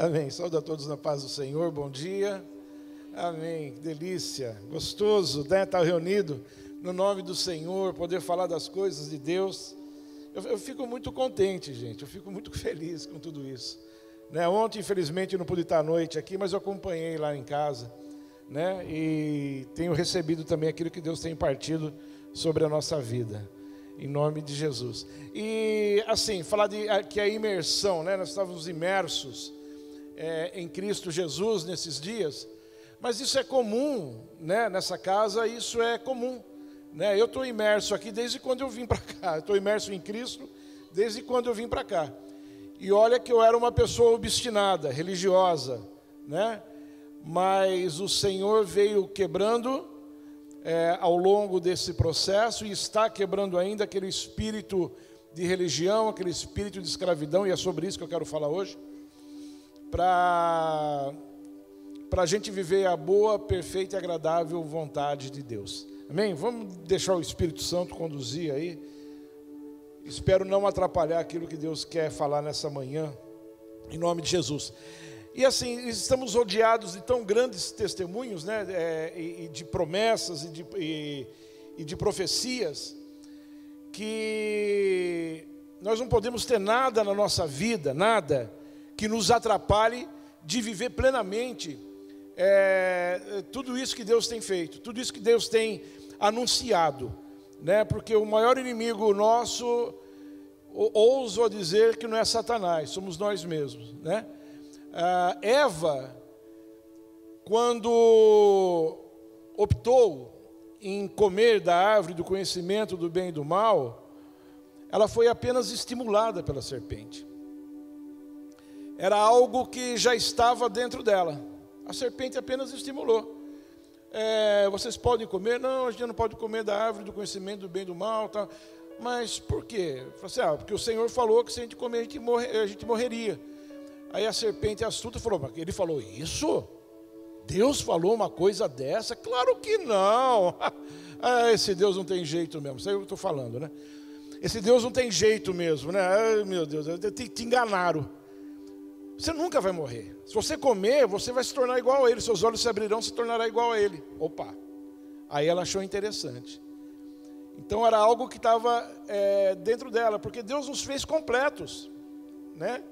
Amém. Saúde a todos na paz do Senhor. Bom dia. Amém. Que delícia. Gostoso, né? Estar reunido no nome do Senhor, poder falar das coisas de Deus. Eu fico muito contente, gente. Eu fico muito feliz com tudo isso. Né? Ontem, infelizmente, eu não pude estar à noite aqui, mas eu acompanhei lá em casa. Né? E tenho recebido também aquilo que Deus tem impartido sobre a nossa vida. Em nome de Jesus. E assim, falar que a imersão, né? Nós estávamos imersos em Cristo Jesus nesses dias, mas isso é comum, né? Nessa casa isso é comum, né? Eu estou imerso aqui desde quando eu vim para cá, estou imerso em Cristo desde quando eu vim para cá, e olha que eu era uma pessoa obstinada, religiosa, né? Mas o Senhor veio quebrando ao longo desse processo, e está quebrando ainda aquele espírito de religião, aquele espírito de escravidão, e é sobre isso que eu quero falar hoje, para a gente viver a boa, perfeita e agradável vontade de Deus. Amém? Vamos deixar o Espírito Santo conduzir aí. Espero não atrapalhar aquilo que Deus quer falar nessa manhã, em nome de Jesus. E assim, estamos rodeados de tão grandes testemunhos, né, e de promessas e de profecias, que nós não podemos ter nada na nossa vida, nada que nos atrapalhe de viver plenamente tudo isso que Deus tem feito, tudo isso que Deus tem anunciado, né? Porque o maior inimigo nosso, ouso dizer que não é Satanás, somos nós mesmos, né? Eva, quando optou em comer da árvore do conhecimento do bem e do mal, ela foi apenas estimulada pela serpente. Era algo que já estava dentro dela. A serpente apenas estimulou. Vocês podem comer? Não, a gente não pode comer da árvore do conhecimento do bem e do mal, tá? Mas por quê? Falei assim, porque o Senhor falou que se a gente comer, a gente morreria. Aí a serpente astuta falou, mas ele falou isso? Deus falou uma coisa dessa? Claro que não. Esse Deus não tem jeito mesmo. Isso aí eu estou falando, né? Esse Deus não tem jeito mesmo, né? Ai, meu Deus, te enganaram. Você nunca vai morrer. Se você comer, você vai se tornar igual a ele. Seus olhos se abrirão, se tornará igual a ele. Opa. Aí ela achou interessante. Então era algo que estava dentro dela, porque Deus nos fez completos, né?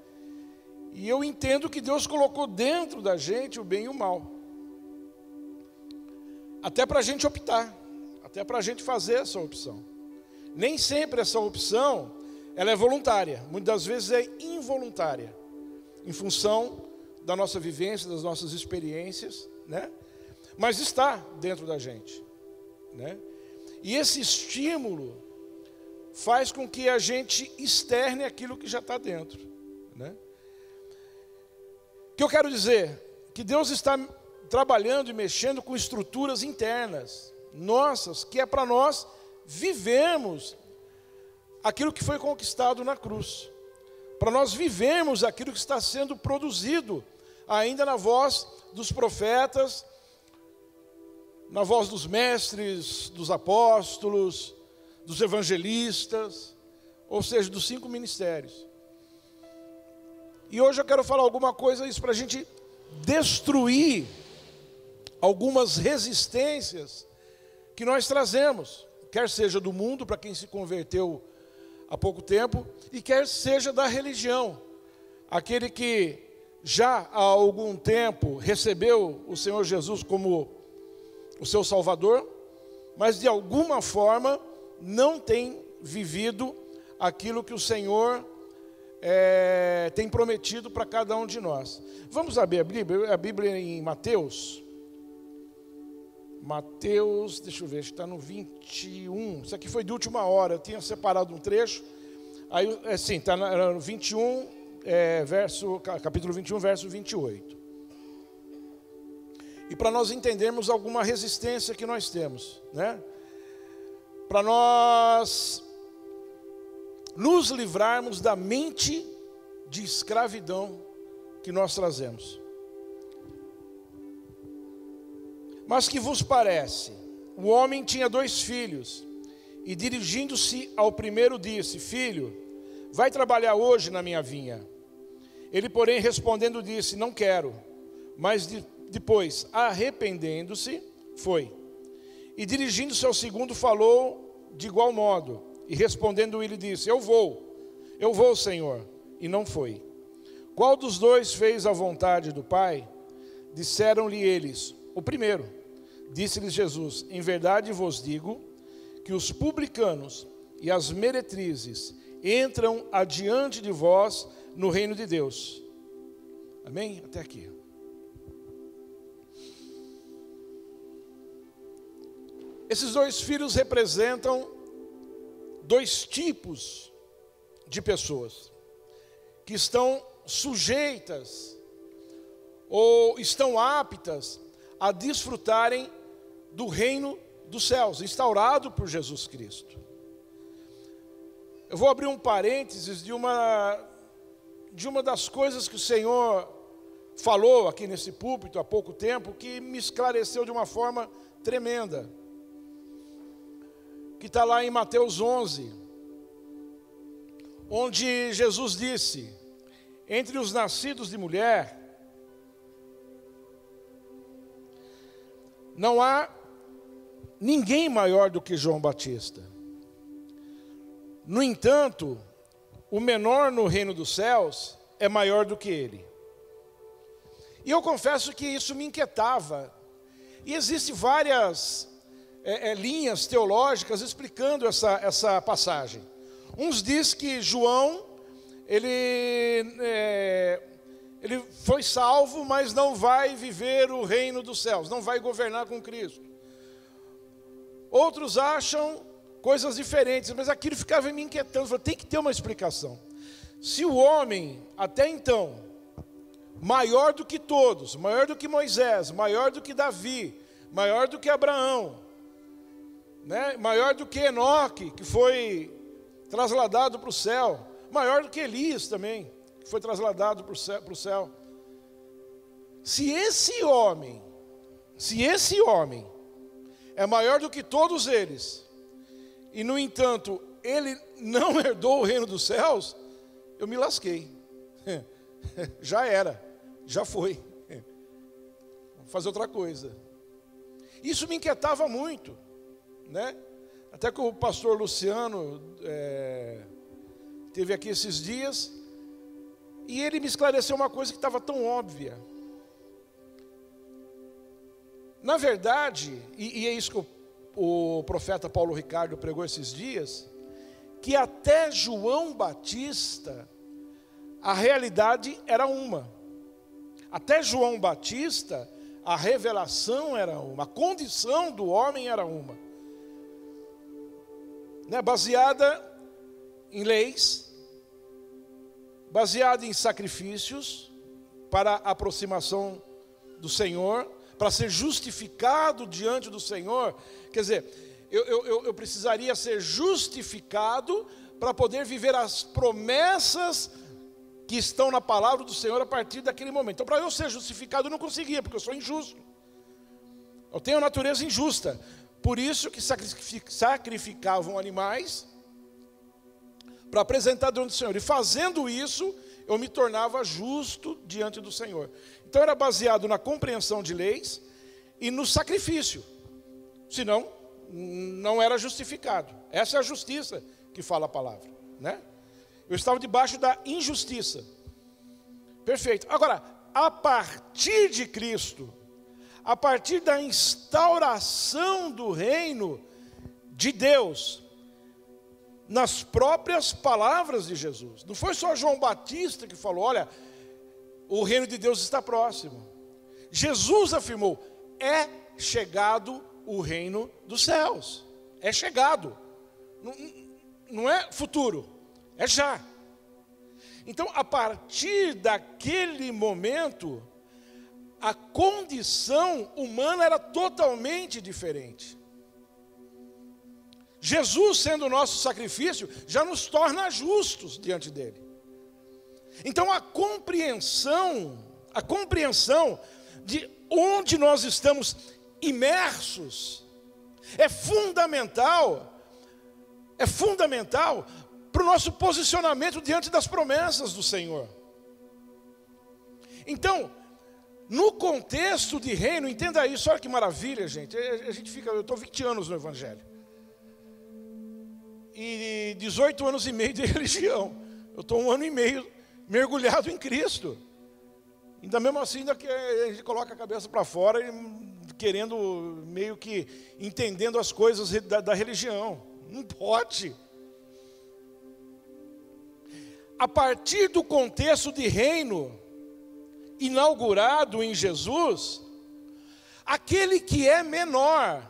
E eu entendo que Deus colocou dentro da gente o bem e o mal. Até para a gente optar. Até para a gente fazer essa opção. Nem sempre essa opção, ela é voluntária. Muitas vezes é involuntária. Em função da nossa vivência, das nossas experiências, né? Mas está dentro da gente, né? E esse estímulo faz com que a gente externe aquilo que já está dentro, né? O que eu quero dizer? Que Deus está trabalhando e mexendo com estruturas internas nossas, que é para nós vivermos aquilo que foi conquistado na cruz. Para nós vivermos aquilo que está sendo produzido ainda na voz dos profetas, na voz dos mestres, dos apóstolos, dos evangelistas, ou seja, dos 5 ministérios. E hoje eu quero falar alguma coisa isso para a gente destruir algumas resistências que nós trazemos, quer seja do mundo, para quem se converteu há pouco tempo, e quer seja da religião, aquele que já há algum tempo recebeu o Senhor Jesus como o seu Salvador, mas de alguma forma não tem vivido aquilo que o Senhor tem prometido para cada um de nós. Vamos abrir a Bíblia em Mateus. Mateus, deixa eu ver, está no 21. Isso aqui foi de última hora, eu tinha separado um trecho. Aí, sim, está no 21, capítulo 21, verso 28. E para nós entendermos alguma resistência que nós temos, né? Para nós nos livrarmos da mente de escravidão que nós trazemos. Mas que vos parece? O homem tinha 2 filhos, e dirigindo-se ao primeiro disse: Filho, vai trabalhar hoje na minha vinha. Ele, porém, respondendo, disse: não quero. Mas depois, arrependendo-se, foi. E dirigindo-se ao segundo, falou de igual modo. E respondendo ele disse: eu vou, Senhor. E não foi. Qual dos dois fez a vontade do Pai? Disseram-lhe eles: o primeiro. Disse-lhes Jesus: em verdade vos digo que os publicanos e as meretrizes entram adiante de vós no reino de Deus. Amém? Até aqui. Esses dois filhos representam dois tipos de pessoas que estão sujeitas ou estão aptas a desfrutarem do reino dos céus, instaurado por Jesus Cristo. Eu vou abrir um parênteses de uma das coisas que o Senhor falou aqui nesse púlpito há pouco tempo, que me esclareceu de uma forma tremenda, que está lá em Mateus 11, onde Jesus disse: entre os nascidos de mulher, não há ninguém maior do que João Batista. No entanto, o menor no reino dos céus é maior do que ele. E eu confesso que isso me inquietava. E existem várias linhas teológicas explicando essa passagem. Uns dizem que João, ele foi salvo, mas não vai viver o reino dos céus, não vai governar com Cristo. Outros acham coisas diferentes, mas aquilo ficava me inquietando. Eu falei, tem que ter uma explicação. Se o homem, até então, maior do que todos, maior do que Moisés, maior do que Davi, maior do que Abraão, né? Maior do que Enoque, que foi trasladado para o céu, maior do que Elias também, que foi trasladado para o céu. Se esse homem é maior do que todos eles, e no entanto ele não herdou o reino dos céus, eu me lasquei. Já era, já foi. Vou fazer outra coisa. Isso me inquietava muito, né? Até que o pastor Luciano teve aqui esses dias, e ele me esclareceu uma coisa que estava tão óbvia. Na verdade, e é isso que o profeta Paulo Ricardo pregou esses dias, que até João Batista, a realidade era uma. Até João Batista, a revelação era uma, a condição do homem era uma. Né? Baseada em leis, baseada em sacrifícios para a aproximação do Senhor, para ser justificado diante do Senhor. Quer dizer, eu precisaria ser justificado para poder viver as promessas que estão na palavra do Senhor a partir daquele momento. Então, para eu ser justificado, eu não conseguia, porque eu sou injusto. Eu tenho a natureza injusta. Por isso que sacrificavam animais para apresentar diante do Senhor. E fazendo isso, eu me tornava justo diante do Senhor. Então era baseado na compreensão de leis e no sacrifício. Senão, não era justificado. Essa é a justiça que fala a palavra, né? Eu estava debaixo da injustiça. Perfeito. Agora, a partir de Cristo, a partir da instauração do reino de Deus, nas próprias palavras de Jesus. Não foi só João Batista que falou, olha, o reino de Deus está próximo. Jesus afirmou, é chegado o reino dos céus. É chegado. Não é futuro, é já. Então, a partir daquele momento, a condição humana era totalmente diferente. Jesus, sendo o nosso sacrifício, já nos torna justos diante dele. Então a compreensão de onde nós estamos imersos é fundamental para o nosso posicionamento diante das promessas do Senhor. Então, no contexto de reino, entenda isso, olha que maravilha, gente. Eu estou 20 anos no Evangelho. E 18 anos e meio de religião. Eu estou 1 ano e meio mergulhado em Cristo. Ainda mesmo assim, ainda que a gente coloca a cabeça para fora, querendo, meio que, entendendo as coisas da religião. Não pode. A partir do contexto de reino, inaugurado em Jesus, aquele que é menor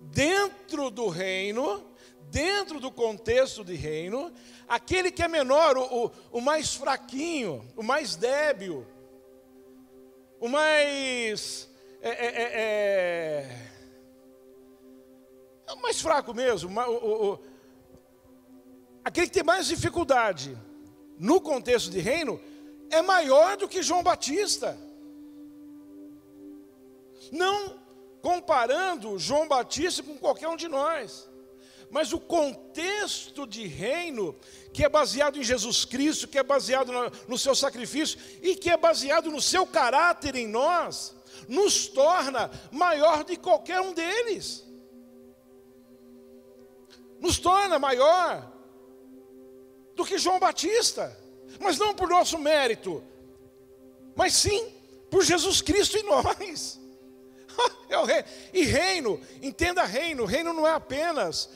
dentro do reino, dentro do contexto de reino, aquele que é menor, o mais fraquinho, o mais débil, o mais o mais fraco mesmo, aquele que tem mais dificuldade no contexto de reino, é maior do que João Batista. Não comparando João Batista com qualquer um de nós, mas o contexto de reino, que é baseado em Jesus Cristo, que é baseado no seu sacrifício, e que é baseado no seu caráter em nós, nos torna maior de qualquer um deles. Nos torna maior do que João Batista, mas não por nosso mérito, mas sim por Jesus Cristo em nós. É o reino. E reino, entenda reino não é apenas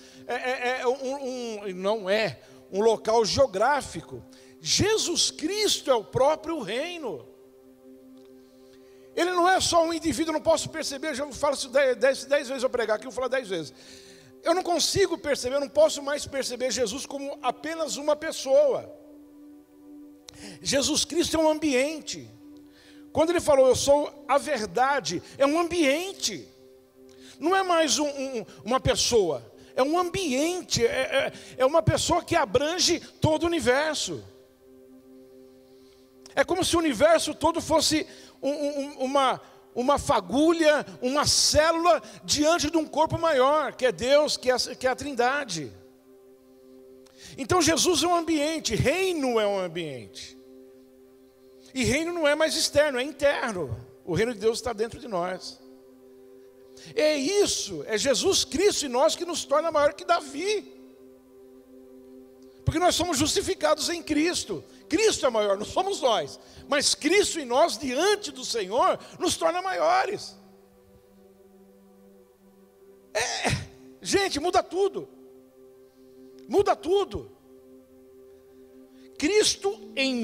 não é um local geográfico. Jesus Cristo é o próprio reino. Ele não é só um indivíduo. Eu não posso perceber, já falo isso 10 vezes eu pregar aqui, eu vou falar 10 vezes. Eu não consigo perceber, eu não posso mais perceber Jesus como apenas uma pessoa. Jesus Cristo é um ambiente. Quando ele falou, eu sou a verdade, é um ambiente. Não é mais uma pessoa, é um ambiente, é uma pessoa que abrange todo o universo. É como se o universo todo fosse uma fagulha, uma célula diante de um corpo maior, que é Deus, que é a Trindade. Então Jesus é um ambiente, reino é um ambiente. E reino não é mais externo, é interno. O reino de Deus está dentro de nós. É isso, é Jesus Cristo em nós que nos torna maior que Davi. Porque nós somos justificados em Cristo. Cristo é maior, não somos nós. Mas Cristo em nós, diante do Senhor, nos torna maiores. Gente, muda tudo. Muda tudo. Cristo em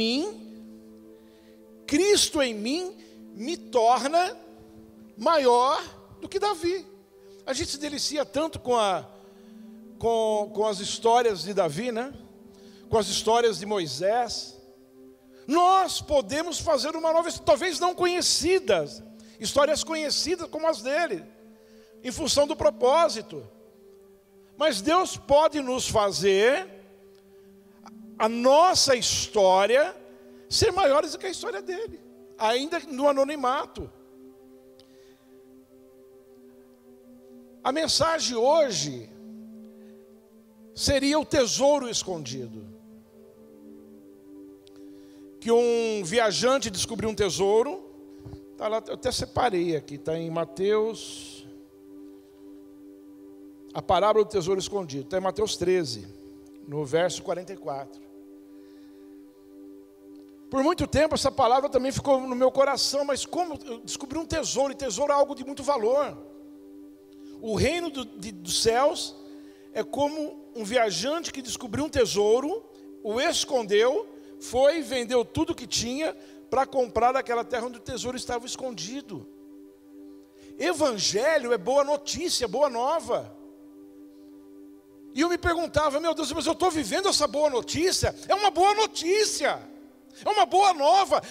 mim me torna maior do que Davi. A gente se delicia tanto com as histórias de Davi, né? Com as histórias de Moisés. Nós podemos fazer uma nova, talvez não conhecidas, histórias conhecidas como as dele, em função do propósito. Mas Deus pode nos fazer a nossa história ser maiores do que a história dele, ainda no anonimato. A mensagem hoje seria o tesouro escondido. Que um viajante descobriu um tesouro, tá lá, eu até separei aqui, está em Mateus, a parábola do tesouro escondido, está em Mateus 13, no verso 44. Por muito tempo essa palavra também ficou no meu coração, mas como eu descobri um tesouro, e tesouro é algo de muito valor. O reino dos céus é como um viajante que descobriu um tesouro, o escondeu, foi e vendeu tudo que tinha para comprar aquela terra onde o tesouro estava escondido. Evangelho é boa notícia, boa nova. E eu me perguntava, meu Deus, mas eu estou vivendo essa boa notícia? É uma boa notícia, é uma boa nova,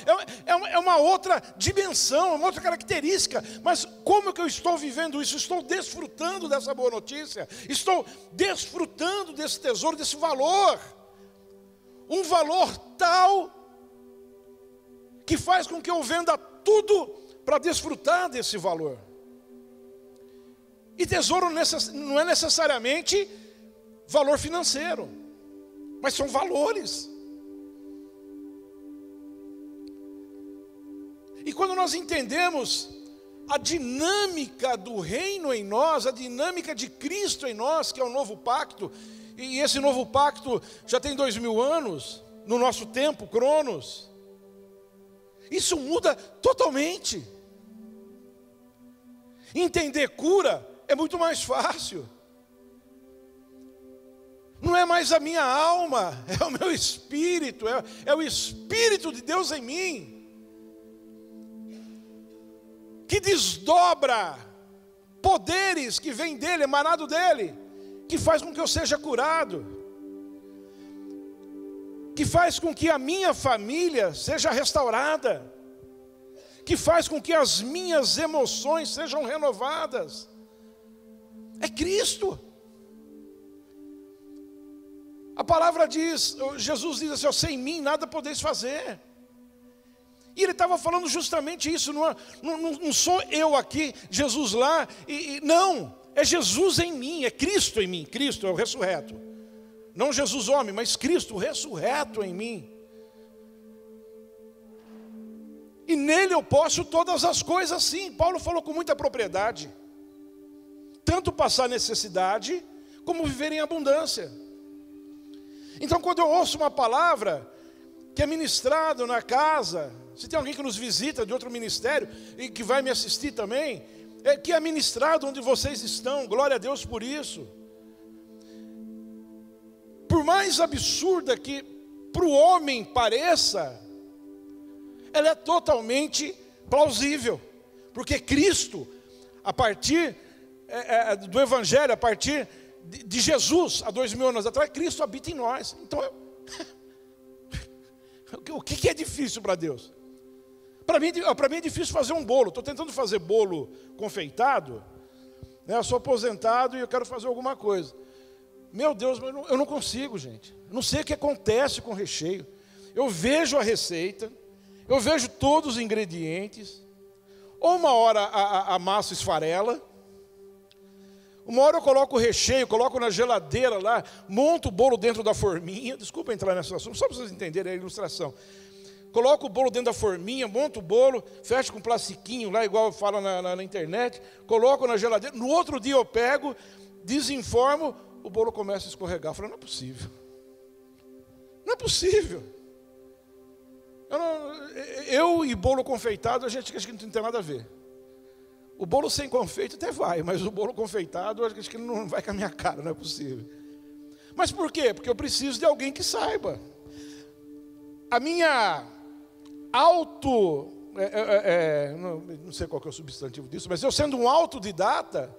é uma outra dimensão, é uma outra característica. Mas como que eu estou vivendo isso? Estou desfrutando dessa boa notícia? Estou desfrutando desse tesouro, desse valor? Um valor tal que faz com que eu venda tudo para desfrutar desse valor. E tesouro não é necessariamente valor financeiro, mas são valores. E quando nós entendemos a dinâmica do reino em nós, a dinâmica de Cristo em nós, que é o novo pacto, e esse novo pacto já tem 2000 anos, no nosso tempo, Cronos, isso muda totalmente. Entender cura é muito mais fácil. Não é mais a minha alma, é o meu espírito, é o Espírito de Deus em mim, que desdobra poderes que vêm dele, emanado dele, que faz com que eu seja curado, que faz com que a minha família seja restaurada, que faz com que as minhas emoções sejam renovadas. É Cristo. A palavra diz, Jesus diz assim, sem mim nada podeis fazer. E ele estava falando justamente isso, não sou eu aqui, Jesus lá, não, é Jesus em mim, é Cristo em mim, Cristo é o ressurreto. Não Jesus homem, mas Cristo ressurreto em mim. E nele eu posso todas as coisas sim. Paulo falou com muita propriedade. Tanto passar necessidade, como viver em abundância. Então quando eu ouço uma palavra que é ministrado na casa, se tem alguém que nos visita de outro ministério e que vai me assistir também, que é ministrado onde vocês estão, glória a Deus por isso. Por mais absurda que para o homem pareça, ela é totalmente plausível, porque Cristo, a partir do Evangelho, a partir de Jesus, há 2000 anos atrás, Cristo habita em nós. Então, o que é difícil para Deus? Para mim é difícil fazer um bolo. Estou tentando fazer bolo confeitado, né? Eu sou aposentado e eu quero fazer alguma coisa. Meu Deus, eu não consigo, gente. Eu não sei o que acontece com o recheio. Eu vejo a receita, eu vejo todos os ingredientes. Ou uma hora a massa esfarela, uma hora eu coloco o recheio, coloco na geladeira lá, monto o bolo dentro da forminha. Desculpa entrar nessa assunto, só para vocês entenderem a ilustração. Coloco o bolo dentro da forminha, monto o bolo, fecho com plastiquinho lá, igual fala na internet, coloco na geladeira. No outro dia eu pego, desenformo, o bolo começa a escorregar. Eu falo, não é possível. Não é possível. Eu e bolo confeitado, a gente acha que não tem nada a ver. O bolo sem confeito até vai, mas o bolo confeitado, eu acho que não vai com a minha cara, não é possível. Mas por quê? Porque eu preciso de alguém que saiba. A minha não sei qual que é o substantivo disso, mas eu sendo um autodidata,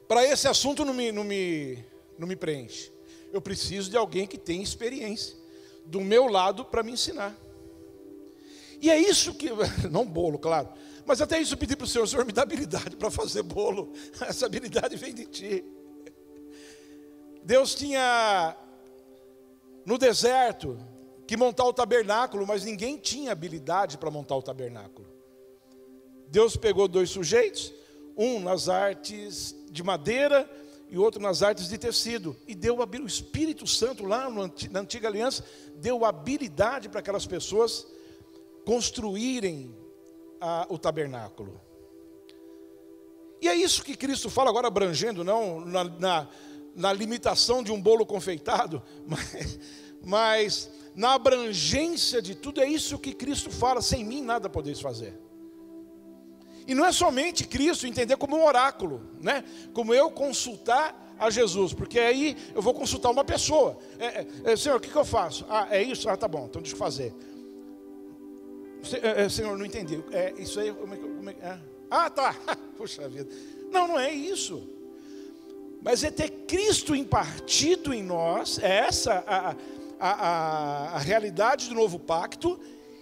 para esse assunto não me preenche. Eu preciso de alguém que tenha experiência do meu lado para me ensinar. E é isso que, não bolo, claro, mas até isso eu pedi para o Senhor me dá habilidade para fazer bolo. Essa habilidade vem de Ti. Deus tinha no deserto que montar o tabernáculo, mas ninguém tinha habilidade para montar o tabernáculo. Deus pegou 2 sujeitos, um nas artes de madeira e outro nas artes de tecido, e deu o Espírito Santo lá na antiga aliança, deu habilidade para aquelas pessoas construírem o tabernáculo. E é isso que Cristo fala, agora abrangendo, não na limitação de um bolo confeitado, mas na abrangência de tudo, é isso que Cristo fala, sem mim nada podeis fazer. E não é somente Cristo entender como um oráculo, né? Como eu consultar a Jesus, porque aí eu vou consultar uma pessoa. Senhor, o que eu faço? É isso? Tá bom, então deixa eu fazer. Senhor, não entendi. Isso aí, como é? Tá, puxa vida. Não é isso. Mas é ter Cristo impartido em nós, é essa a realidade do novo pacto,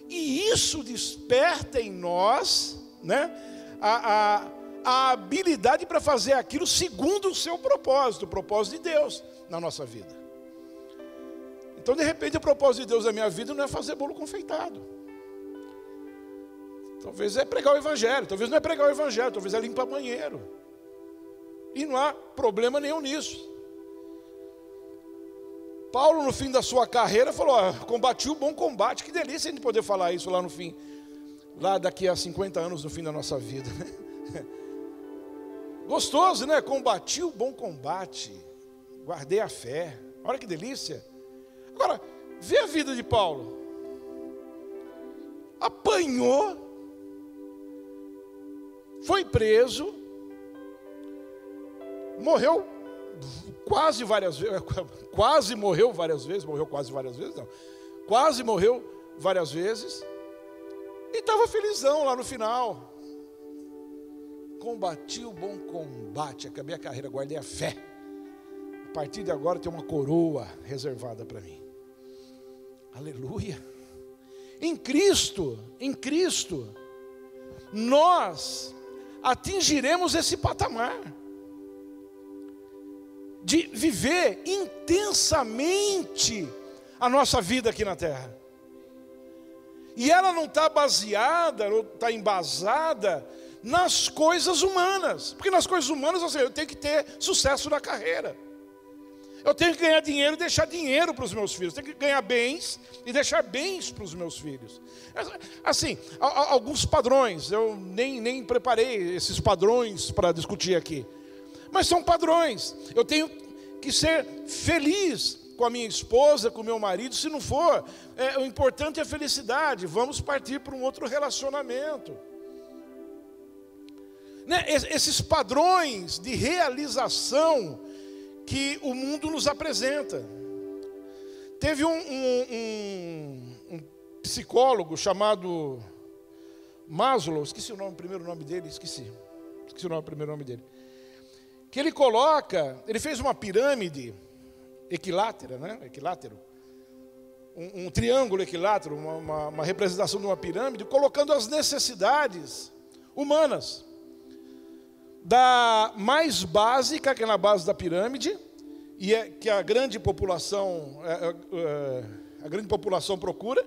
e isso desperta em nós, né, a habilidade para fazer aquilo segundo o seu propósito, o propósito de Deus na nossa vida. Então, de repente, o propósito de Deus na minha vida não é fazer bolo confeitado. Talvez é pregar o Evangelho, talvez não é pregar o Evangelho, talvez é limpar banheiro. E não há problema nenhum nisso. Paulo, no fim da sua carreira, falou: combati o bom combate. Que delícia a gente poder falar isso lá no fim. lá daqui a 50 anos no fim da nossa vida. Gostoso, né? Combati o bom combate, guardei a fé. Olha que delícia. Agora, vê a vida de Paulo. Apanhou, foi preso, morreu quase várias vezes, quase morreu várias vezes, não, quase morreu várias vezes, e estava felizão lá no final. Combati o bom combate, acabei a carreira, guardei a fé. A partir de agora tem uma coroa reservada para mim. Aleluia. Em Cristo, nós atingiremos esse patamar de viver intensamente a nossa vida aqui na terra. E ela não está baseada, não está embasada nas coisas humanas. Porque nas coisas humanas, ou seja, eu tenho que ter sucesso na carreira. Eu tenho que ganhar dinheiro e deixar dinheiro para os meus filhos. Eu tenho que ganhar bens e deixar bens para os meus filhos. Assim, alguns padrões, eu nem preparei esses padrões para discutir aqui. Mas são padrões. Eu tenho que ser feliz com a minha esposa, com o meu marido. Se não for, o importante é a felicidade. Vamos partir para um outro relacionamento. Né? Esses padrões de realização que o mundo nos apresenta. Teve um psicólogo chamado Maslow, esqueci o primeiro nome dele, que ele fez uma pirâmide equilátera, né? Equilátero, um triângulo equilátero, uma representação de uma pirâmide, colocando as necessidades humanas, da mais básica, que é na base da pirâmide, e que a grande população procura,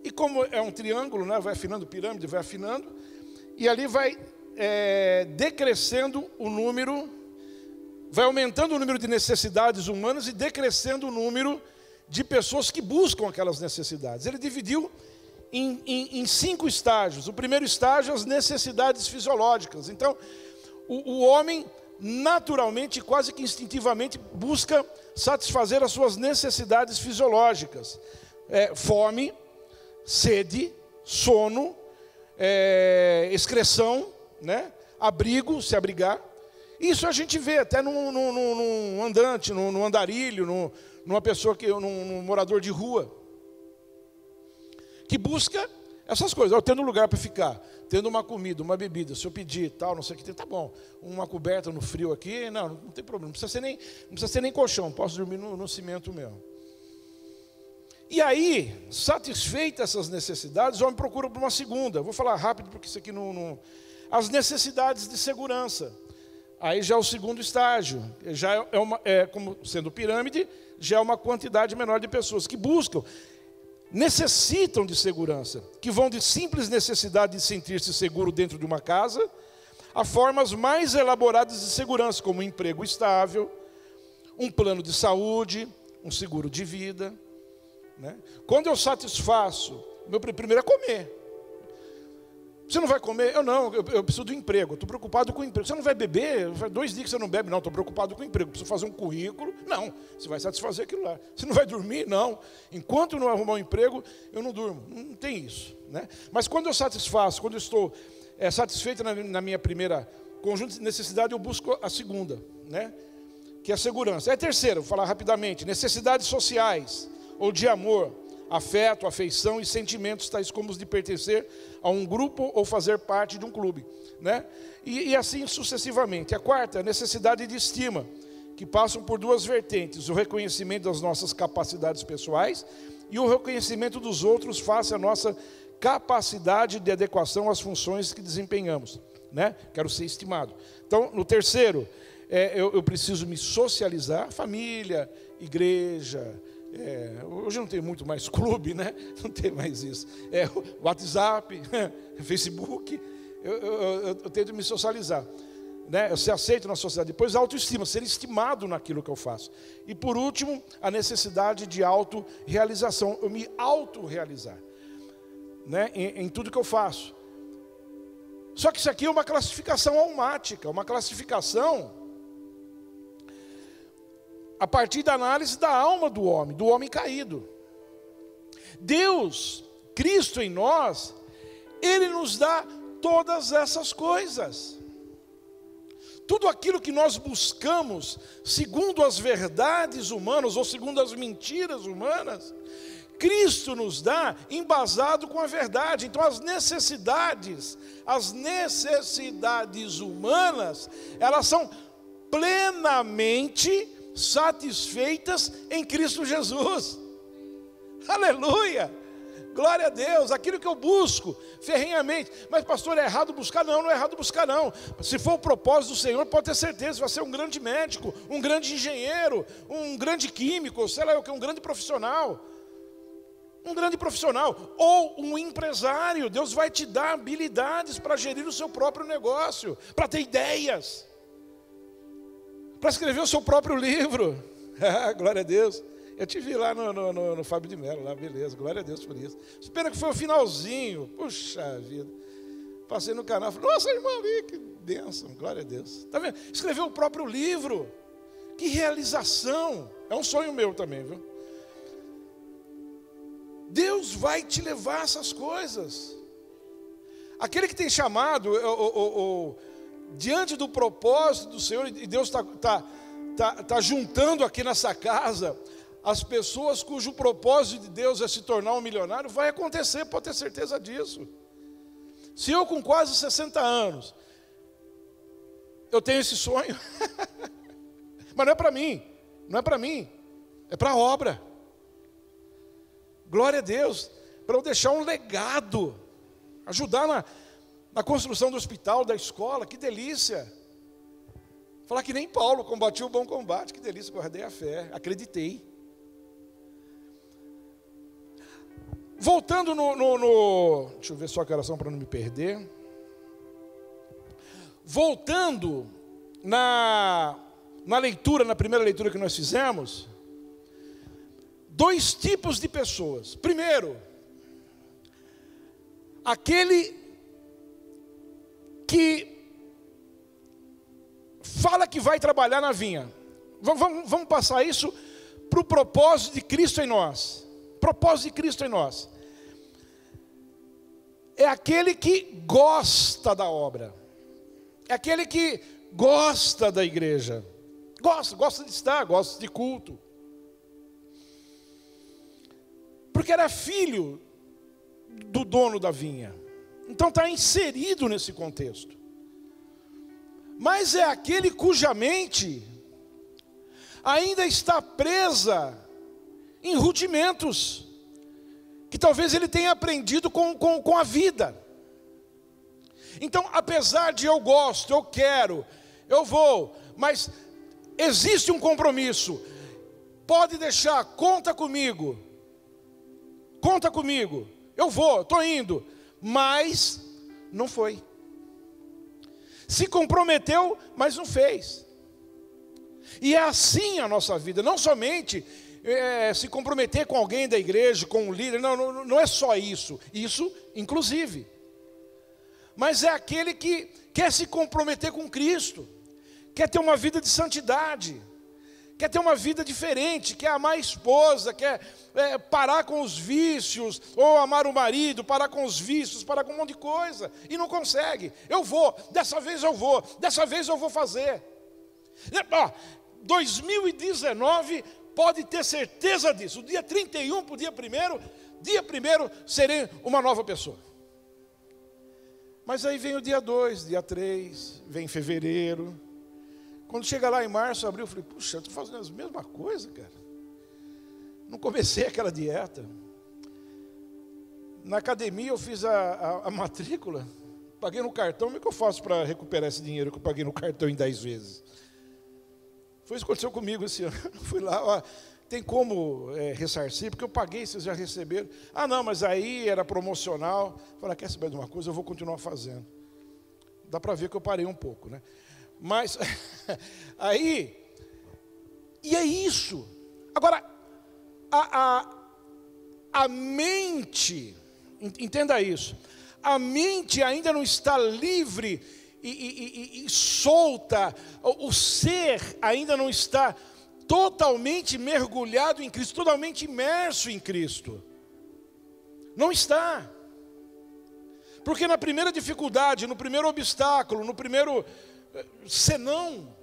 e como é um triângulo, né, vai afinando pirâmide, vai afinando, e ali vai decrescendo o número, vai aumentando o número de necessidades humanas e decrescendo o número de pessoas que buscam aquelas necessidades. Ele dividiu em 5 estágios. O primeiro estágio, as necessidades fisiológicas. Então, o homem, naturalmente, quase que instintivamente, busca satisfazer as suas necessidades fisiológicas. Fome, sede, sono, excreção, né? Abrigo, se abrigar. Isso a gente vê até num andante, num andarilho, numa pessoa, num morador de rua, que busca essas coisas. Tendo um lugar para ficar, tendo uma comida, uma bebida, se eu pedir tal, não sei o que, tá bom. Uma coberta no frio aqui, não tem problema. Não precisa ser nem colchão, posso dormir no cimento mesmo. E aí, satisfeitas essas necessidades, o homem procura por uma segunda. Vou falar rápido porque isso aqui não... As necessidades de segurança. Aí já é o segundo estágio, já como sendo pirâmide, já é uma quantidade menor de pessoas que buscam, necessitam de segurança, que vão de simples necessidade de sentir-se seguro dentro de uma casa, a formas mais elaboradas de segurança, como um emprego estável, um plano de saúde, um seguro de vida. Né? Quando eu satisfaço, meu primeiro é comer. Você não vai comer? Eu preciso do emprego, estou preocupado com o emprego. Você não vai beber? Faz 2 dias que você não bebe? Não, estou preocupado com o emprego. Preciso fazer um currículo? Não, você vai satisfazer aquilo lá. Você não vai dormir? Não. Enquanto eu não arrumar um emprego, eu não durmo. Não tem isso. Né? Mas quando eu satisfaço, quando eu estou satisfeito na minha primeira conjunto de necessidade, eu busco a segunda, né? Que é a segurança. É a terceira, vou falar rapidamente. Necessidades sociais ou de amor, afeto, afeição e sentimentos tais como os de pertencer a um grupo ou fazer parte de um clube, né? E assim sucessivamente. A quarta, a necessidade de estima, que passam por 2 vertentes: o reconhecimento das nossas capacidades pessoais e o reconhecimento dos outros face à nossa capacidade de adequação às funções que desempenhamos, né? Quero ser estimado. Então, no terceiro, eu preciso me socializar, família, igreja. Hoje não tem muito mais clube, né? Não tem mais isso. WhatsApp, Facebook. Eu tento me socializar, né? Eu ser aceito na sociedade. Depois a autoestima, ser estimado naquilo que eu faço. E por último, a necessidade de autorrealização. Eu me autorrealizar, né? Em tudo que eu faço. Só que isso aqui é uma classificação almática, uma classificação a partir da análise da alma do homem caído. Deus, Cristo em nós, Ele nos dá todas essas coisas. Tudo aquilo que nós buscamos, segundo as verdades humanas, ou segundo as mentiras humanas, Cristo nos dá embasado com a verdade. Então as necessidades humanas, elas são plenamente satisfeitas em Cristo Jesus. Aleluia! Glória a Deus, aquilo que eu busco ferrenhamente. Mas pastor, é errado buscar? Não, não é errado buscar não. Se for o propósito do Senhor, pode ter certeza, vai ser um grande médico, um grande engenheiro, um grande químico, sei lá o que, um grande profissional. Um grande profissional, ou um empresário. Deus vai te dar habilidades para gerir o seu próprio negócio, para ter ideias, para escrever o seu próprio livro. Glória a Deus. Eu te vi lá no Fábio de Mello, lá, beleza, glória a Deus por isso. Espera que foi o finalzinho, puxa vida. Passei no canal, falei, nossa, irmão ali, que bênção, glória a Deus. Está vendo? Escreveu o próprio livro, que realização. É um sonho meu também, viu? Deus vai te levar a essas coisas. Aquele que tem chamado, diante do propósito do Senhor, e Deus está juntando aqui nessa casa as pessoas cujo propósito de Deus é se tornar um milionário, vai acontecer, pode ter certeza disso. Se eu com quase 60 anos, eu tenho esse sonho, mas não é para mim, é para a obra. Glória a Deus, para eu deixar um legado, ajudar na construção do hospital, da escola, que delícia. Falar que nem Paulo, combati o bom combate, que delícia, guardei a fé, acreditei. Voltando deixa eu ver só a oração para não me perder. Voltando na leitura, na primeira leitura que nós fizemos, dois tipos de pessoas. Primeiro, aquele que fala que vai trabalhar na vinha. Vamos passar isso para o propósito de Cristo em nós. Propósito de Cristo em nós. É aquele que gosta da obra. É aquele que gosta da igreja. Gosta de estar, gosta de culto. Porque era filho do dono da vinha. Então está inserido nesse contexto. Mas é aquele cuja mente ainda está presa em rudimentos, que talvez ele tenha aprendido com a vida. Então, apesar de eu gosto, eu quero, eu vou, mas existe um compromisso. Pode deixar, conta comigo, eu vou, estou indo, mas não foi. Se comprometeu, mas não fez. E é assim a nossa vida, não somente se comprometer com alguém da igreja, com um líder, não é só isso, inclusive. Mas é aquele que quer se comprometer com Cristo, quer ter uma vida de santidade, quer ter uma vida diferente, quer amar a esposa, quer parar com os vícios, ou amar o marido, parar com os vícios, parar com um monte de coisa, e não consegue. Eu vou, dessa vez eu vou fazer. 2019, pode ter certeza disso, o dia 31 para o dia 1º, serei uma nova pessoa. Mas aí vem o dia 2, dia 3, vem fevereiro. Quando chega lá em março, abril, eu falei, puxa, eu estou fazendo a mesma coisa, cara. Não comecei aquela dieta. Na academia eu fiz a matrícula, paguei no cartão. Como é que eu faço para recuperar esse dinheiro que eu paguei no cartão em 10 vezes? Foi isso que aconteceu comigo esse ano. Fui lá, tem como ressarcir, porque eu paguei, vocês já receberam. Ah, não, mas aí era promocional. Falei, quer saber de uma coisa? Eu vou continuar fazendo. Dá para ver que eu parei um pouco, né? Mas, aí, e é isso. Agora, a mente, entenda isso, a mente ainda não está livre e solta, o ser ainda não está totalmente mergulhado em Cristo, totalmente imerso em Cristo. Não está. Porque na primeira dificuldade, no primeiro obstáculo, no primeiro senão,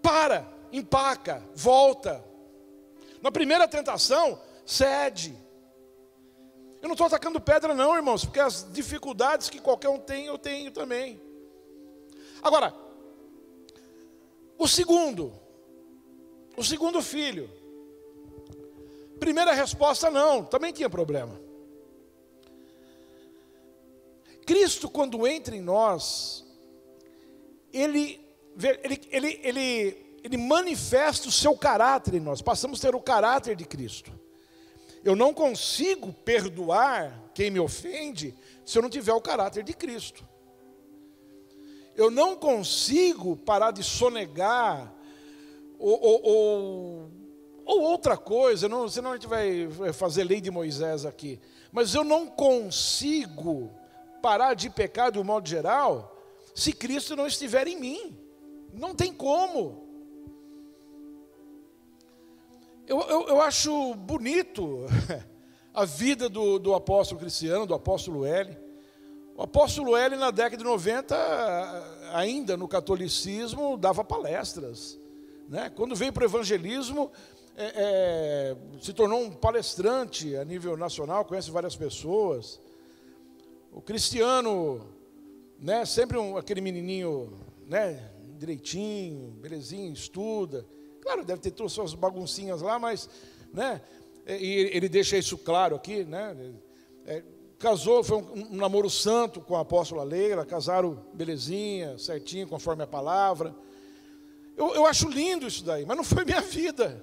para, empaca, volta. Na primeira tentação, cede. Eu não estou atacando pedra não, irmãos, porque as dificuldades que qualquer um tem, eu tenho também. Agora, o segundo filho, primeira resposta não, também tinha problema. Cristo, quando entra em nós, ele manifesta o seu caráter em nós, passamos a ter o caráter de Cristo. Eu não consigo perdoar quem me ofende se eu não tiver o caráter de Cristo. Eu não consigo parar de sonegar ou outra coisa, senão a gente vai fazer lei de Moisés aqui. Mas eu não consigo parar de pecar de um modo geral se Cristo não estiver em mim. Não tem como. Eu acho bonito a vida do apóstolo Cristiano, do apóstolo L. O apóstolo L, na década de 90, ainda no catolicismo, dava palestras, né? Quando veio para o evangelismo, se tornou um palestrante a nível nacional, conhece várias pessoas. O Cristiano, né, sempre aquele menininho, né, direitinho, belezinho, estuda. Claro, deve ter todas as suas baguncinhas lá, mas, né, e ele deixa isso claro aqui, né, casou, foi um namoro santo com a apóstola Leila, casaram belezinha, certinho, conforme a palavra. Eu acho lindo isso daí, mas não foi minha vida.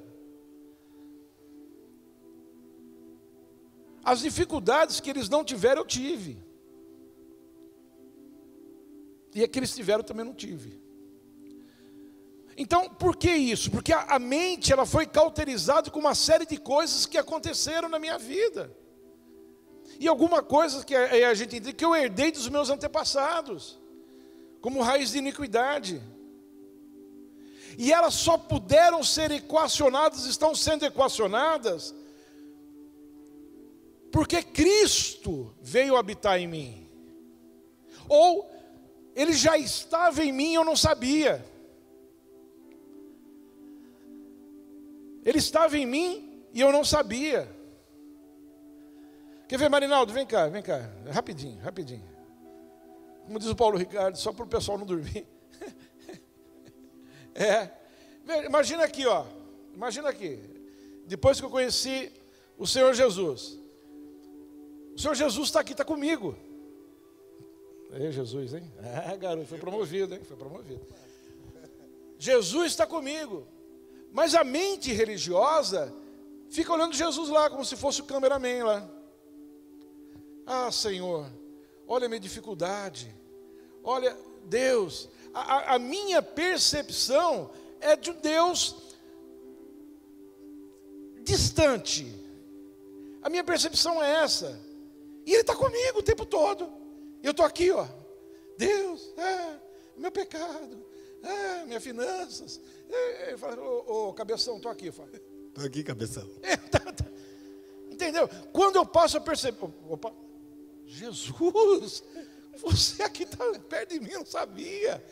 As dificuldades que eles não tiveram, eu tive. E a que eles tiveram, também não tive. Então, por que isso? Porque a mente, ela foi cauterizada com uma série de coisas que aconteceram na minha vida. E alguma coisa que a gente entende que eu herdei dos meus antepassados, como raiz de iniquidade. E elas só puderam ser equacionadas, estão sendo equacionadas, porque Cristo veio habitar em mim. Ou Ele já estava em mim e eu não sabia. Ele estava em mim e eu não sabia. Quer ver, Marinaldo? Vem cá, rapidinho. Como diz o Paulo Ricardo, só para o pessoal não dormir. Imagina aqui, ó. Imagina aqui. Depois que eu conheci o Senhor Jesus. O Senhor Jesus está aqui, está comigo. Jesus, hein? Garoto, foi promovido, hein? Foi promovido. Jesus está comigo. Mas a mente religiosa fica olhando Jesus lá, como se fosse o cameraman lá. Ah, Senhor, olha a minha dificuldade. Olha, Deus, a minha percepção é de um Deus distante. A minha percepção é essa. E Ele está comigo o tempo todo. E eu estou aqui, ó. Deus, meu pecado, minhas finanças. Ele fala, ô, cabeção, estou aqui. Estou aqui, cabeção. Entendeu? Quando eu passo a perceber, opa, Jesus, você aqui está perto de mim, eu não sabia.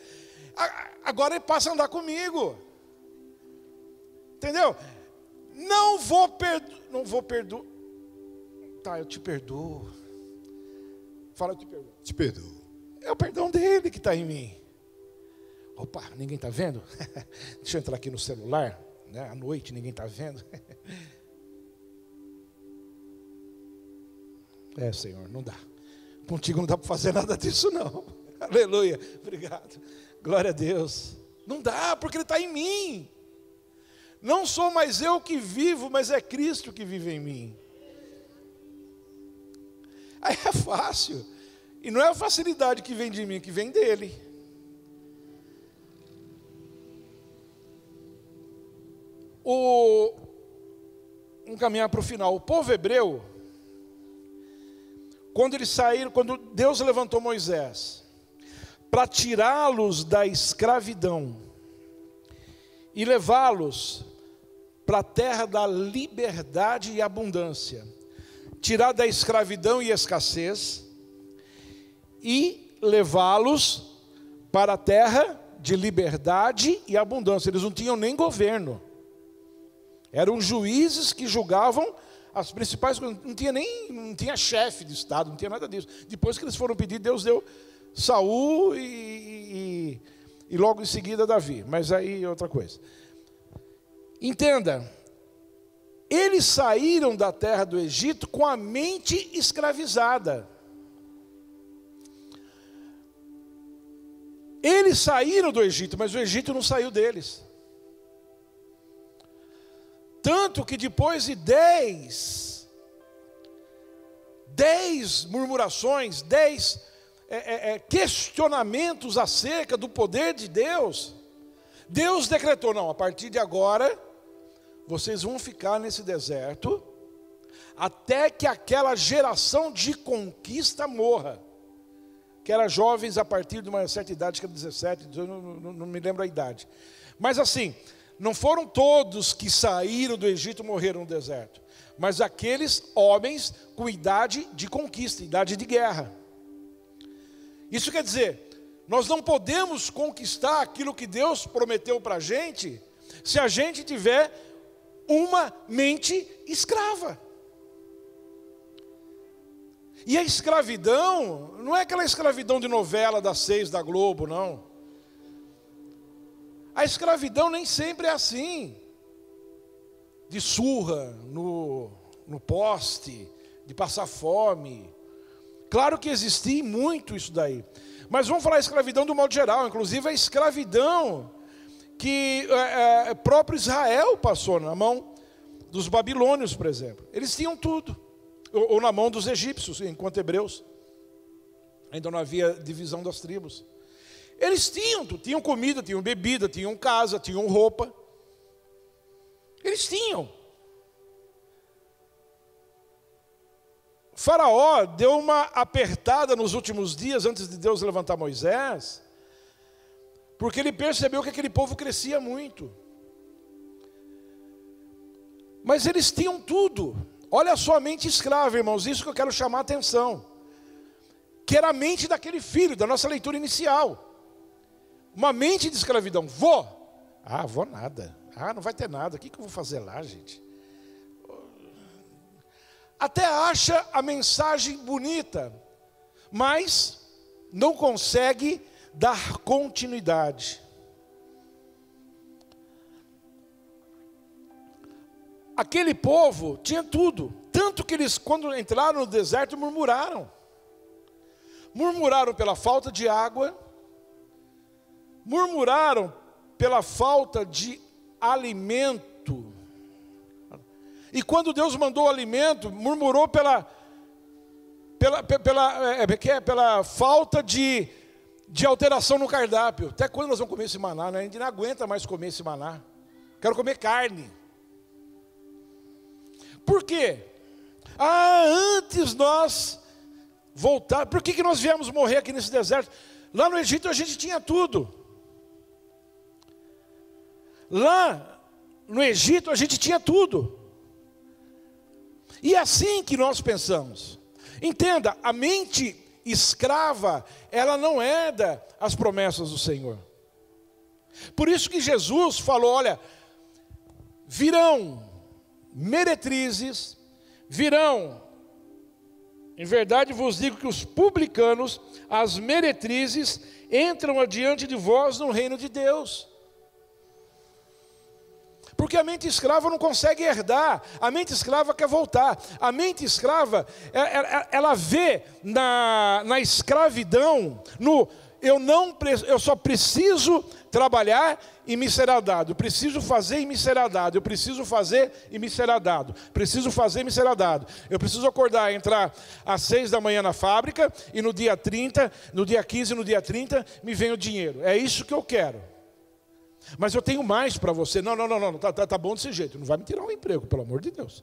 Agora Ele passa a andar comigo. Entendeu? Não vou perdoar. Tá, eu te perdoo. Fala, eu te perdoo. Te perdoo. É o perdão dele que está em mim. Opa, ninguém está vendo? Deixa eu entrar aqui no celular, né? À noite ninguém está vendo. Senhor, não dá. Contigo não dá para fazer nada disso não. Aleluia, obrigado. Glória a Deus. Não dá, porque Ele está em mim. Não sou mais eu que vivo, mas é Cristo que vive em mim. Aí é fácil. E não é a facilidade que vem de mim, que vem dele. Vamos caminhar para o final. O povo hebreu, quando Deus levantou Moisés para tirá-los da escravidão e levá-los para a terra da liberdade e abundância, tirar da escravidão e escassez e levá-los para a terra de liberdade e abundância. Eles não tinham nem governo, eram juízes que julgavam as principais coisas, não tinha chefe de estado, não tinha nada disso. Depois que eles foram pedir, Deus deu Saul e logo em seguida Davi, mas aí é outra coisa. Entenda, eles saíram da terra do Egito com a mente escravizada. Eles saíram do Egito, mas o Egito não saiu deles. Tanto que depois de 10 murmurações, 10 questionamentos acerca do poder de Deus, Deus decretou: não, a partir de agora, vocês vão ficar nesse deserto, até que aquela geração de conquista morra. Que era jovens a partir de uma certa idade, que era 17, não me lembro a idade. Mas assim, não foram todos que saíram do Egito e morreram no deserto, mas aqueles homens com idade de conquista, idade de guerra. Isso quer dizer, nós não podemos conquistar aquilo que Deus prometeu para a gente, se a gente tiver uma mente escrava. E a escravidão, não é aquela escravidão de novela das 6 da Globo, não. A escravidão nem sempre é assim. De surra no poste, de passar fome. Claro que existia muito isso daí. Mas vamos falar a escravidão do modo geral. Inclusive a escravidão que próprio Israel passou na mão dos babilônios, por exemplo. Eles tinham tudo. Ou na mão dos egípcios, enquanto hebreus. Ainda não havia divisão das tribos. Eles tinham comida, tinham bebida, tinham casa, tinham roupa. Eles tinham. Faraó deu uma apertada nos últimos dias, antes de Deus levantar Moisés, porque ele percebeu que aquele povo crescia muito. Mas eles tinham tudo. Olha só a mente escrava, irmãos, isso que eu quero chamar a atenção. Que era a mente daquele filho, da nossa leitura inicial. Uma mente de escravidão. Vou nada. Não vai ter nada. O que eu vou fazer lá, gente? Até acha a mensagem bonita, mas não consegue dar continuidade. Aquele povo tinha tudo, tanto que eles, quando entraram no deserto, murmuraram. Murmuraram pela falta de água, murmuraram pela falta de alimento. E quando Deus mandou o alimento, murmurou pela falta de alteração no cardápio. Até quando nós vamos comer esse maná, né? A gente não aguenta mais comer esse maná. Quero comer carne. Por quê? Antes nós voltar. Por que nós viemos morrer aqui nesse deserto? Lá no Egito a gente tinha tudo. Lá no Egito a gente tinha tudo. E é assim que nós pensamos. Entenda, a mente escrava, ela não herda as promessas do Senhor. Por isso que Jesus falou, olha, virão meretrizes, virão, em verdade vos digo que os publicanos, as meretrizes, entram adiante de vós no reino de Deus. Porque a mente escrava não consegue herdar, a mente escrava quer voltar. A mente escrava, ela vê na escravidão, eu só preciso trabalhar e me será dado. Eu preciso fazer e me será dado. Eu preciso fazer e me será dado. Preciso fazer e me será dado. Eu preciso acordar, entrar às 6 da manhã na fábrica e no dia 30, no dia 15, no dia 30, me vem o dinheiro. É isso que eu quero. Mas eu tenho mais para você. Não, tá bom desse jeito. Não vai me tirar um emprego, pelo amor de Deus.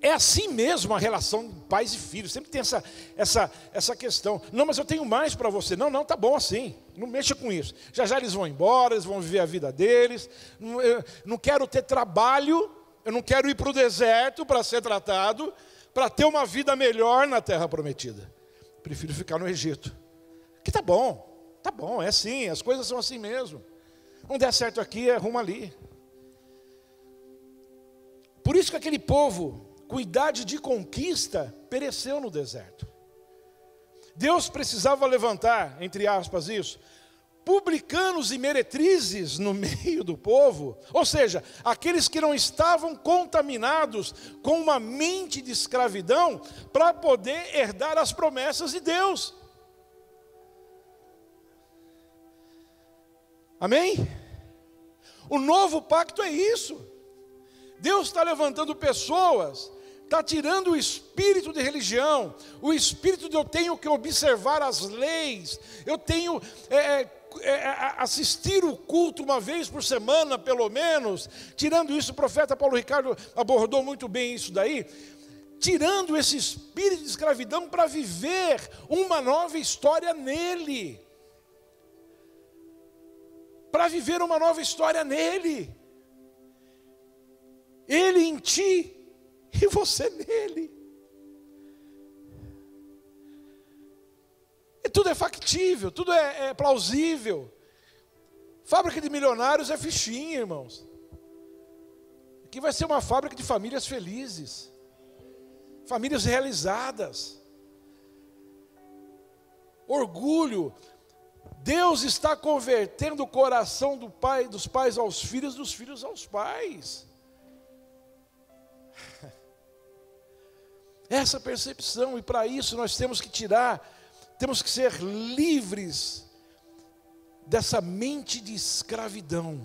É assim mesmo a relação de pais e filhos. Sempre tem essa questão. Não, mas eu tenho mais para você. Não, tá bom assim. Não mexa com isso. Já já eles vão embora, eles vão viver a vida deles. Eu não quero ter trabalho, eu não quero ir para o deserto para ser tratado, para ter uma vida melhor na terra prometida. Prefiro ficar no Egito. Que tá bom, é assim, as coisas são assim mesmo. Não der certo aqui, arruma ali. Por isso que aquele povo, com idade de conquista, pereceu no deserto. Deus precisava levantar, entre aspas isso, publicanos e meretrizes no meio do povo, ou seja, aqueles que não estavam contaminados com uma mente de escravidão, para poder herdar as promessas de Deus. Amém? O novo pacto é isso. Deus está levantando pessoas, está tirando o espírito de religião, o espírito de eu tenho que observar as leis, eu tenho assistir o culto uma vez por semana, pelo menos. Tirando isso, o profeta Paulo Ricardo abordou muito bem isso daí. Tirando esse espírito de escravidão para viver uma nova história nele. Para viver uma nova história nele. Ele em ti e você nele. E tudo é factível, tudo é plausível. Fábrica de milionários é fichinha, irmãos. Aqui vai ser uma fábrica de famílias felizes, famílias realizadas. Orgulho. Deus está convertendo o coração dos pais aos filhos, dos filhos aos pais. Essa percepção, e para isso nós temos que ser livres dessa mente de escravidão,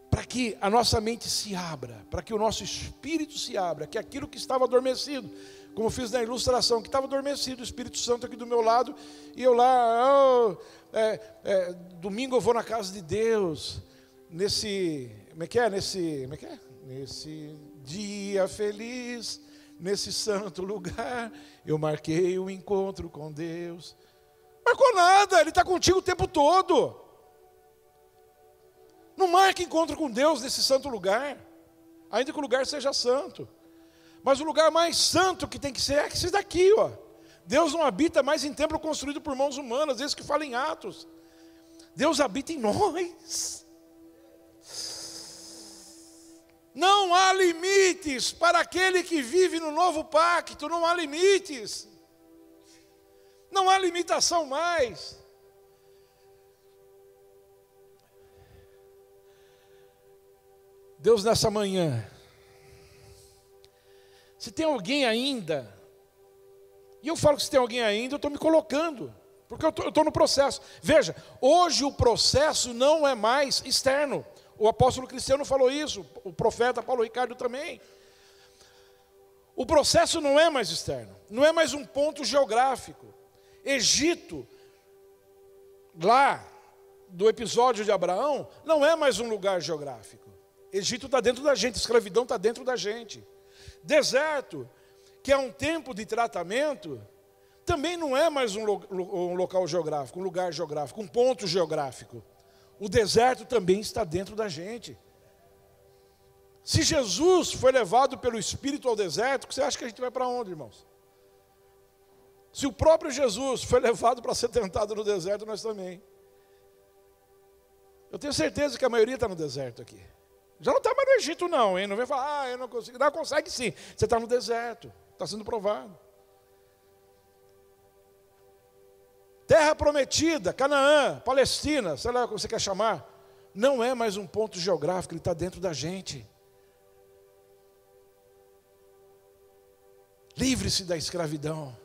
para que a nossa mente se abra, para que o nosso espírito se abra, que aquilo que estava adormecido, como eu fiz na ilustração, que estava adormecido, o Espírito Santo aqui do meu lado, e eu lá, domingo eu vou na casa de Deus, nesse dia feliz, nesse santo lugar, eu marquei um encontro com Deus. Marcou nada, Ele está contigo o tempo todo. Não marque encontro com Deus nesse santo lugar, ainda que o lugar seja santo. Mas o lugar mais santo que tem que ser é esse daqui, ó. Deus não habita mais em templo construído por mãos humanas, esse que fala em Atos. Deus habita em nós. Não há limites para aquele que vive no novo pacto, não há limites. Não há limitação mais. Deus, nessa manhã, se tem alguém ainda, e eu falo que se tem alguém ainda, eu estou me colocando, porque eu estou no processo. Veja, hoje o processo não é mais externo. O apóstolo Cristiano falou isso, o profeta Paulo Ricardo também. O processo não é mais externo, não é mais um ponto geográfico. Egito, lá do episódio de Abraão, não é mais um lugar geográfico. Egito está dentro da gente, escravidão está dentro da gente. Deserto, que é um tempo de tratamento, também não é mais um local geográfico, um lugar geográfico, um ponto geográfico. O deserto também está dentro da gente. Se Jesus foi levado pelo Espírito ao deserto, você acha que a gente vai para onde, irmãos? Se o próprio Jesus foi levado para ser tentado no deserto, nós também. Eu tenho certeza que a maioria está no deserto aqui. Já não está mais no Egito não, hein? Não vem falar, eu não consigo. Não, consegue sim. Você está no deserto, está sendo provado. Terra prometida, Canaã, Palestina, sei lá como você quer chamar, não é mais um ponto geográfico, ele está dentro da gente. Livre-se da escravidão.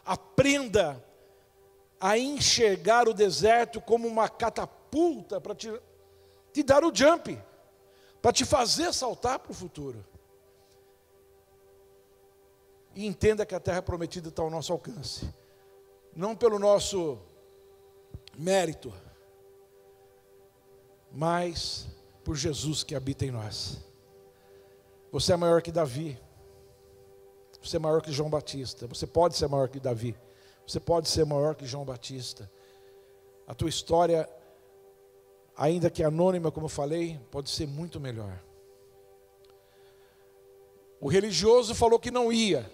Aprenda a enxergar o deserto como uma catapulta para te dar o jump, para te fazer saltar para o futuro. E entenda que a terra prometida está ao nosso alcance. Não pelo nosso mérito, mas por Jesus que habita em nós. Você é maior que Davi. Você é maior que João Batista. Você pode ser maior que Davi. Você pode ser maior que João Batista. A tua história, ainda que anônima, como eu falei, pode ser muito melhor. O religioso falou que não ia.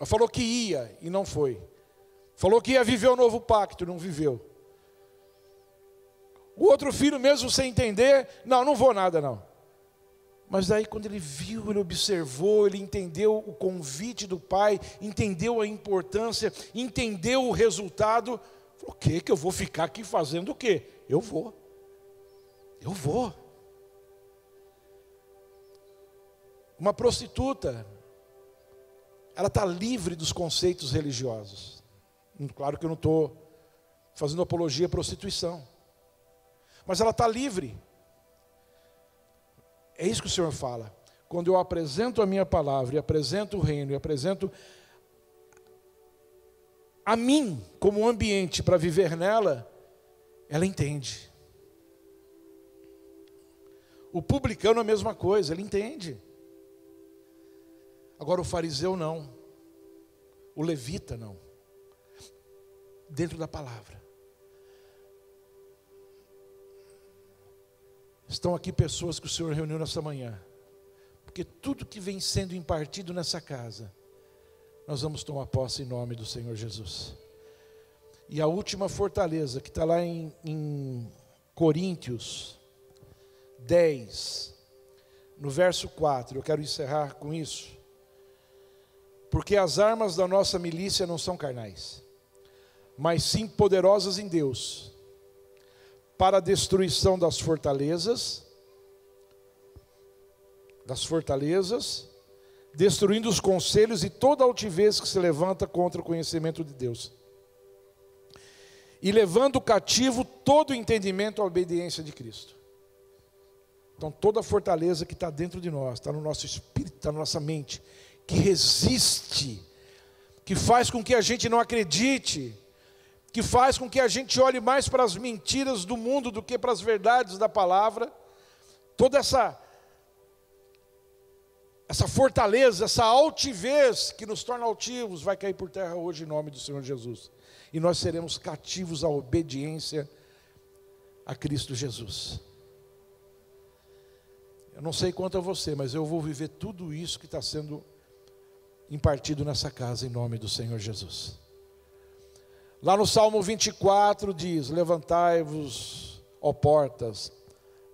Falou que ia e não foi. Falou que ia viver o novo pacto e não viveu. O outro filho, mesmo sem entender, não vou nada não. Mas daí quando ele viu, ele observou, ele entendeu o convite do pai, entendeu a importância, entendeu o resultado, falou: o que eu vou ficar aqui fazendo o quê? Eu vou. Uma prostituta, ela está livre dos conceitos religiosos. Claro que eu não estou fazendo apologia à prostituição, mas ela está livre. É isso que o Senhor fala. Quando eu apresento a minha palavra, e apresento o reino, e apresento a mim como ambiente para viver nela, ela entende. O publicano é a mesma coisa, ele entende. Agora o fariseu não. O levita não. Dentro da palavra. Estão aqui pessoas que o Senhor reuniu nessa manhã, porque tudo que vem sendo impartido nessa casa, nós vamos tomar posse em nome do Senhor Jesus. E a última fortaleza, que está lá em Coríntios 10, no verso 4, eu quero encerrar com isso. Porque as armas da nossa milícia não são carnais, mas sim poderosas em Deus, para a destruição das fortalezas, destruindo os conselhos e toda altivez que se levanta contra o conhecimento de Deus, e levando cativo todo o entendimento à obediência de Cristo. Então toda a fortaleza que está dentro de nós, está no nosso espírito, está na nossa mente, que resiste, que faz com que a gente não acredite, que faz com que a gente olhe mais para as mentiras do mundo do que para as verdades da palavra, toda essa fortaleza, essa altivez que nos torna altivos, vai cair por terra hoje em nome do Senhor Jesus. E nós seremos cativos à obediência a Cristo Jesus. Eu não sei quanto a você, mas eu vou viver tudo isso que está sendo impartido nessa casa em nome do Senhor Jesus. Lá no Salmo 24 diz: levantai-vos, ó portas,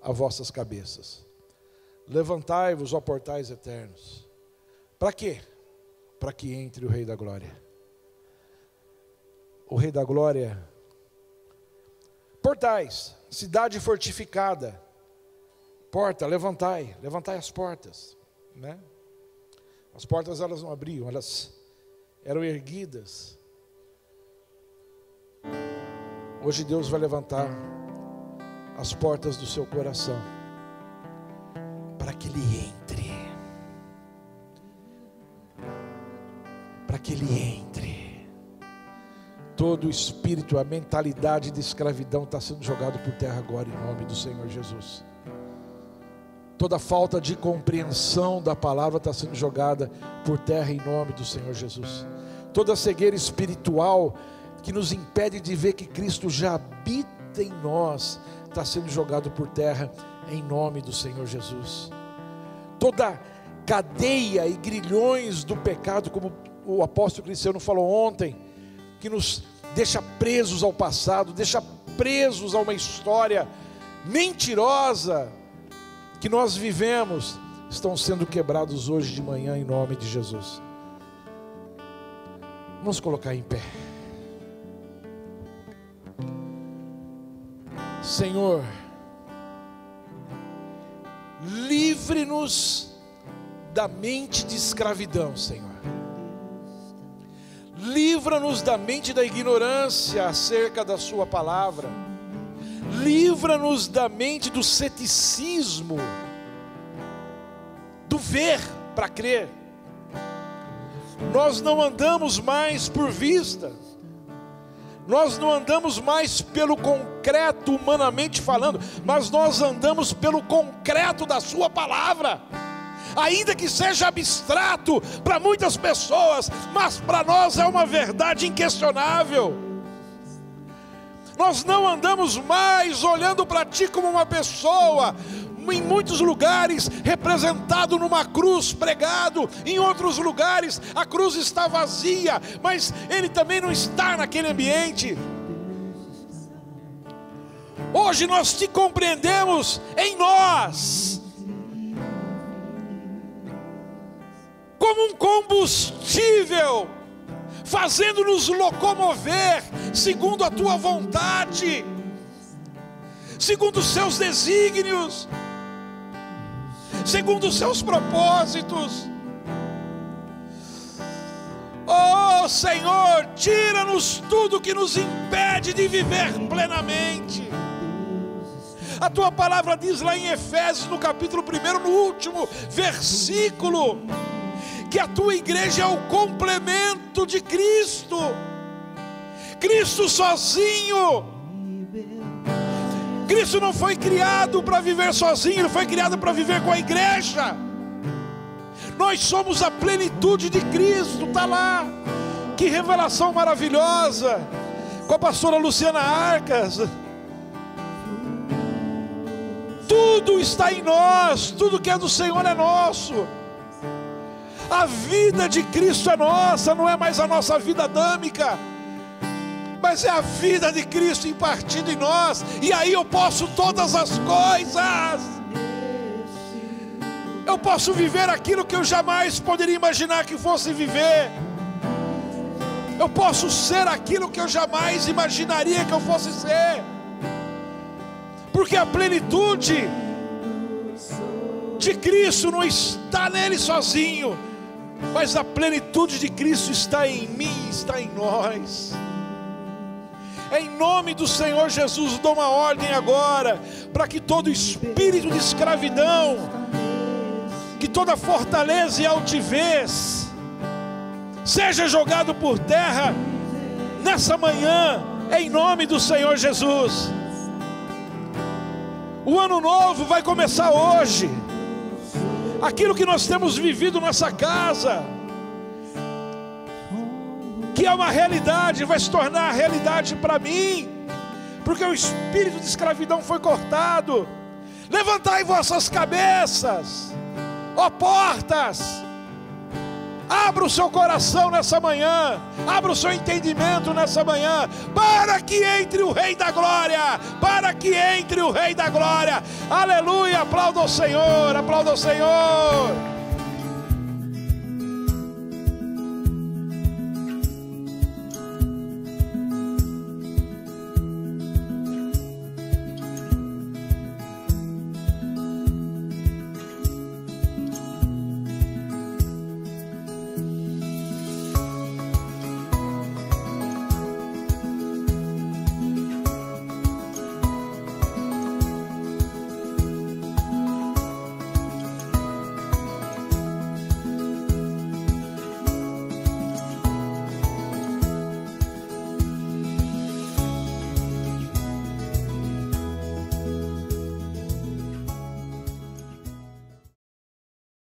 a vossas cabeças. Levantai-vos, ó portais eternos. Para quê? Para que entre o Rei da Glória. O Rei da Glória. Portais, cidade fortificada. Porta, levantai as portas, né? As portas elas não abriam, elas eram erguidas. Hoje Deus vai levantar as portas do seu coração, para que Ele entre, todo o espírito, a mentalidade de escravidão está sendo jogado por terra agora em nome do Senhor Jesus. Toda falta de compreensão da palavra está sendo jogada por terra em nome do Senhor Jesus. Toda cegueira espiritual que nos impede de ver que Cristo já habita em nós, está sendo jogado por terra em nome do Senhor Jesus. Toda cadeia e grilhões do pecado, como o apóstolo Cristiano falou ontem, que nos deixa presos ao passado, deixa presos a uma história mentirosa que nós vivemos, estão sendo quebrados hoje de manhã em nome de Jesus. Vamos colocar em pé. Senhor, livre-nos da mente de escravidão, Senhor. Livra-nos da mente da ignorância acerca da sua palavra. Livra-nos da mente do ceticismo, do ver para crer. Nós não andamos mais por vista. Nós não andamos mais pelo concreto humanamente falando, mas nós andamos pelo concreto da sua palavra. ainda que seja abstrato para muitas pessoas, mas para nós é uma verdade inquestionável. Nós não andamos mais olhando para ti como uma pessoa, em muitos lugares representado numa cruz, pregado, em outros lugares a cruz está vazia, mas ele também não está naquele ambiente. Hoje nós te compreendemos em nós, como um combustível, fazendo-nos locomover segundo a tua vontade, segundo os seus desígnios, segundo os seus propósitos. Oh Senhor, tira-nos tudo que nos impede de viver plenamente. A tua palavra diz lá em Efésios, no capítulo 1, no último versículo, que a tua igreja é o complemento de Cristo. Cristo sozinho. Cristo não foi criado para viver sozinho, ele foi criado para viver com a igreja. Nós somos a plenitude de Cristo, está lá. Que revelação maravilhosa, com a pastora Luciana Arcas. Tudo está em nós, tudo que é do Senhor é nosso. A vida de Cristo é nossa, não é mais a nossa vida adâmica, mas é a vida de Cristo impartida em nós. E aí eu posso todas as coisas. Eu posso viver aquilo que eu jamais poderia imaginar que fosse viver. Eu posso ser aquilo que eu jamais imaginaria que eu fosse ser. Porque a plenitude de Cristo não está nele sozinho, mas a plenitude de Cristo está em mim, está em nós. Em nome do Senhor Jesus, dou uma ordem agora, para que todo espírito de escravidão, que toda fortaleza e altivez, seja jogado por terra, nessa manhã, em nome do Senhor Jesus. O ano novo vai começar hoje. Aquilo que nós temos vivido nessa casa, que é uma realidade, vai se tornar realidade para mim, porque o espírito de escravidão foi cortado. Levantai vossas cabeças, ó portas, abra o seu coração nessa manhã, abra o seu entendimento nessa manhã, para que entre o Rei da Glória, para que entre o Rei da Glória. Aleluia, aplauda o Senhor, aplauda o Senhor.